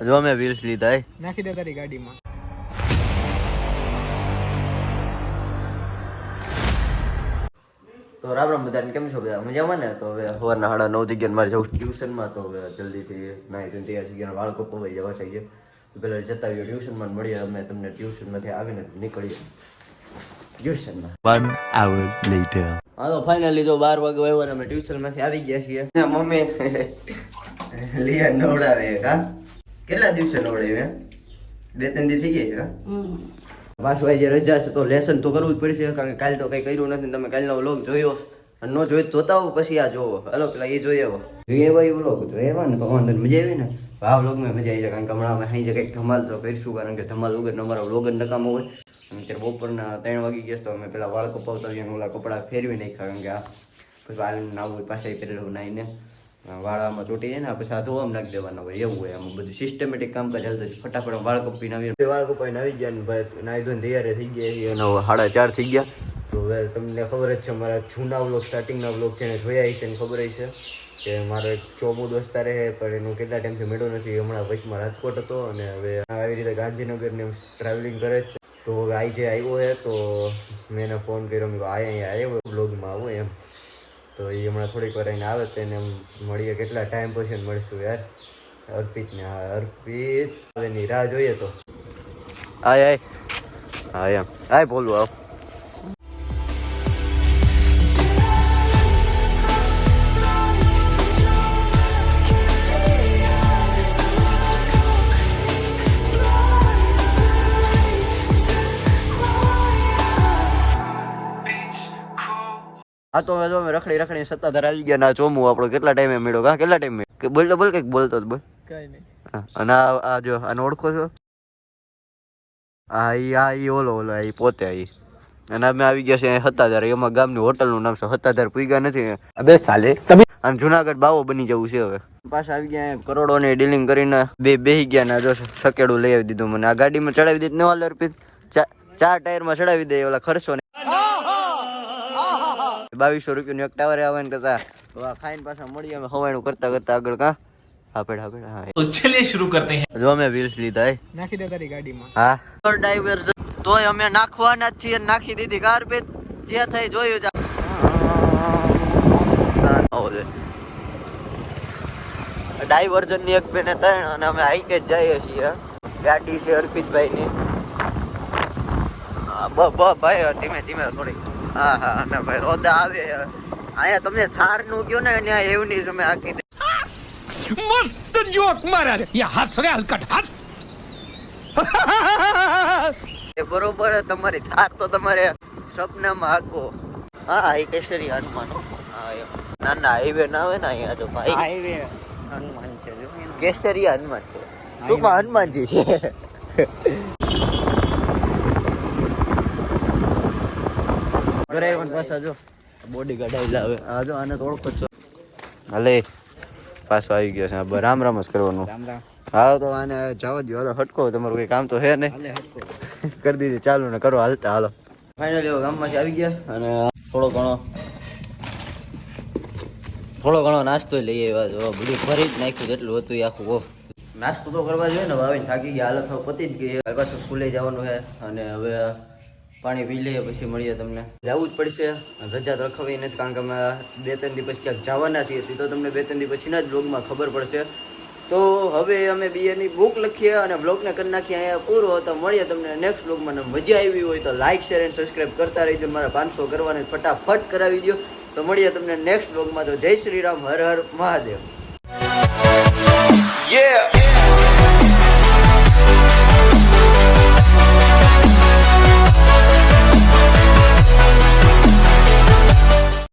જો મેં વ્હીલ્સ લીધા હે, નાખી દે તારી ગાડીમાં. તો રામ રામ બધાને, કેમ છો બધા? મજામાં ને? તો હવે સવારના 9:30 થઈ ગયા, મારે જવું ટ્યુશનમાં. તો હવે જલ્દીથી નાહી ધોઈને તૈયાર થઈ ગયા, બાળકો પવાઈ જવા થઈ ગયા. તો પહેલાં જતા આવીએ ટ્યુશનમાં, મળીએ અમે તમને ટ્યુશનમાંથી આવીને નીકળીએ ટ્યુશનમાં. 1 hour later. હા તો ફાઇનલી જો 12 વાગે આવ્યો ને અમે ટ્યુશનમાંથી આવી ગયા છીએ. મમ્મી લિયા નવડાવે કા કેટલા દિવસે નવડાવે? 2-3 દી થઈ ગયા છે કા? પાછું આજે રજા છે તો લેસન તો કરવું જ પડશે, કારણ કે કાલે તો કંઈ કર્યું નથી. તમે કાલનો વ્લોગ જોયો અને ન જોઈ જોતા હો પછી આ જોવો. હલો પેલા એ જોઈએ આવો એ વ્લોગ જોઈએ ને તો વાંધો મજા આવી ને. આ વ્લોગમાં મજા આવી છે, કારણ કે હમણાં અમે અહીં કંઈક ધમાલ તો કરીશું, કારણ કે ધમાલ વગર અમારો વ્લોગ જ નકામો હોય. અને અત્યારે બપોરના 3 વાગી ગયા તો અમે પેલા વાળ કપાવતા આવીએ, ઓલા કપડાં ફેરવી નાખ્યા, કારણ કે આ પછી આવીને નાવું પાછા પહેરેલું નાહીને વાળામાં ચોટી જાય ને પછી આ ધોવામાં નાખી દેવાના હોય, એવું હોય. આમાં બધું સિસ્ટમેટિક કામકાજ ચાલતું છે. ફટાફટ વાળ કપીને આવીએ, વાળ કપાઈને આવી ગયા ને ભાઈ નાહી ધોઈને તૈયાર થઈ ગયા અને 4:30 થઈ ગયા. તો હવે તમને ખબર જ છે, મારા જૂના વ્લોગ સ્ટાર્ટિંગના વ્લોગ છે ને જોયા છે ને ખબર છે કે મારો એક ચોમુ દોસ્તા રહે, પણ એનું કેટલા ટાઈમથી મળ્યો નથી. હમણાં વચમાં રાજકોટ હતો અને હવે આવી રીતે ગાંધીનગરને ટ્રાવેલિંગ કરે છે. તો હવે આજે આવ્યો છે તો મેં એને ફોન કર્યો, મેં કહ્યું અહીંયા આવ્યો બ્લોગમાં આવો એમ. તો એ હમણાં થોડીક વાર આવીને આવે તો એને મળીએ, કેટલા ટાઈમ પછી મળીશું યાર અર્પિતને. હા અર્પિત હવે ની રાહ જોઈએ તો આય હા એમ આય બોલવું આવ. હા તો હવે જો અમે રખડી સત્તાધાર આવી ગયા ના ચોમું આપણો કેટલા ટાઈમે મળ્યો કા? કેટલા ટાઈમે કે બોલ કંઈક બોલતો જ બોલ. કઈ નહીં. અને આ જો આને ઓળખો છો? હા ઈ ઓલો ઈ પોતે ઈ. અને અમે આવી ગયા છે સત્તાધાર, એમાં ગામની હોટલનું નામ છે સત્તાધાર. પૂગ્યા નથી અબે સાલે તમે. અને જુનાગઢ બાવો બની જવું છે હવે. પાછા આવી ગયા કરોડોની ડીલિંગ કરીને બેહી ગયા ને જો સકેડું લઈ આવી દીધું મને. આ ગાડીમાં ચડાવી દીધું ને વાલે અર્પિત, 4 ટાયરમાં ચડાવી દે ઓલા ખર્ચો ને 2200 રૂપિયાનું એક ટાવર આવે ને કરતા ખાઈને પાછા મળીએ અમે હવાણું કરતા આગળ કા આપડે હા. તો ચલિए शुरू करते हैं. જો અમે વ્હીલ્સ લીધા હે, નાખી દે તારી ગાડીમાં. હા ડ્રાઈવર તોય અમે નાખવાના જ છીએ, નાખી દીધી કાર પે જે થઈ જોયું જા. ડાયવર્જન ની 1 2 ને 3 અને અમે હાઈકે જ જઈએ છીએ. ગાડી છે અર્પિતભાઈ ની. ભાઈ ધીમે થોડી. હા અને ભાઈ રોદા આવે અહીંયા. તમને થાર નું કયો ને ત્યાં એવું નહીં તમે આખી मस्त जोक मारा रे, ये हंस रे हलकट हंस. બરોબર તમારી થાર તો તમારે સપનામાં હાકો. હા એ કેસરી હનુમાન. ના હાઈવે ના આવે ને અહીંયા તો ભાઈ હાઈવે હનુમાન છે જો. કેસરી હનુમાન છે, ટૂંકમાં હનુમાનજી છે. ઘરે પણ પાછા જો બોડી ગાર્ડ આવી લાવે. આ જો આને તો ઓળખો છો. હલે પાછો આવી ગયો છે. રામ રામ જ કરવાનું. રામ રામ. હા તો આને જવા દો. હાલો હટકો, તમારું કઈ કામ તો છે ને કરી દીધી ચાલુ ને કરો હાલતા. હાલો ફાઇનલી ગામમાંથી આવી ગયા અને થોડો ઘણો નાસ્તો લઈ આવ્યા. જો બધું ભરી જ નાખ્યું જેટલું હતું એ આખું. નાસ્તો તો કરવા જોઈએ ને, આવીને થાકી ગયા, હાલત હવે પતી જ ગઈ. પાછું સ્કૂલે જવાનું છે અને હવે પાણી પી લઈએ પછી મળીએ. તમને જવું જ પડશે, રજા રખવી નથી, કારણ કે અમે 2-3 દી પછી ક્યાંક જવાના છીએ. તો તમને 2-3 દી પછીના જ બ્લોગમાં ખબર પડશે. તો હવે અમે બીએની બુક લખીએ અને બ્લોગને કરી નાખીએ અહીંયા પૂરો. તો મળીએ તમને નેક્સ્ટ બ્લોગમાં. મજા આવી હોય તો લાઇક શેર એન્ડ સબસ્ક્રાઈબ કરતા રહીજો. મારા 500 કરવાને ફટાફટ કરાવી દો. તો મળીએ તમને નેક્સ્ટ બ્લોગમાં. તો જય શ્રી રામ, હર હર મહાદેવ. Yeah.